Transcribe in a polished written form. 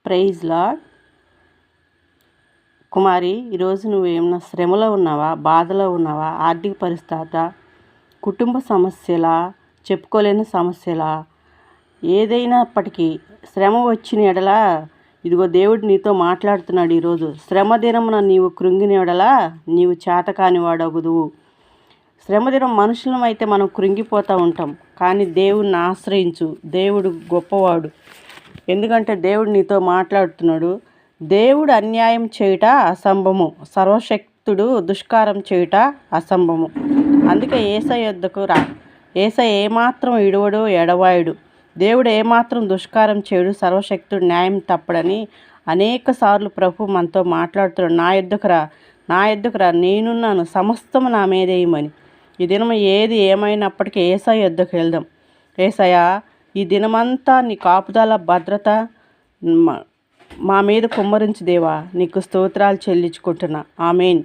Praise lord. కుమారి, ఈరోజు నువ్వేమన్నా శ్రమలో ఉన్నావా, బాధలో ఉన్నావా, ఆర్థిక పరిస్థితి, కుటుంబ సమస్యలా, చెప్పుకోలేని సమస్యలా, ఏదైనప్పటికీ శ్రమ వచ్చిన ఎడల ఇదిగో దేవుడు నీతో మాట్లాడుతున్నాడు. ఈరోజు శ్రమ దినమున నీవు కృంగిన ఎడల నీవు చేతకాని వాడగుదువు. శ్రమ దినం మనుషులం అయితే మనం కృంగిపోతూ ఉంటాం, కానీ దేవుడిని ఆశ్రయించు. దేవుడు గొప్పవాడు. ఎందుకంటే దేవుడు నీతో మాట్లాడుతున్నాడు. దేవుడు అన్యాయం చేయుట అసంభవము, సర్వశక్తుడు దుష్కారం చేయుట అసంభవము. అందుకే యేసయ్య యొద్దకు రా. యేసయ్య ఏమాత్రం ఇడవడు, ఎడవాయుడు. దేవుడు ఏమాత్రం దుష్కారం చేయడు, సర్వశక్తుడు న్యాయం తప్పడని అనేక సార్లు ప్రభు మనతో మాట్లాడుతున్నాడు. నా యొద్దకు రా, నేనున్నాను, సమస్తము నా మీదేయమని. ఈ దినం ఏది ఏమైనప్పటికీ యేసయ్య యొద్దకు వెళ్దాం. యేసయ్య, ఈ దినమంతా నీ కాపుదల, భద్రత మా మీద కుమ్మరించు దేవా. నీకు స్తోత్రాలు చెల్లించుకుంటున్నా. ఆమేన్.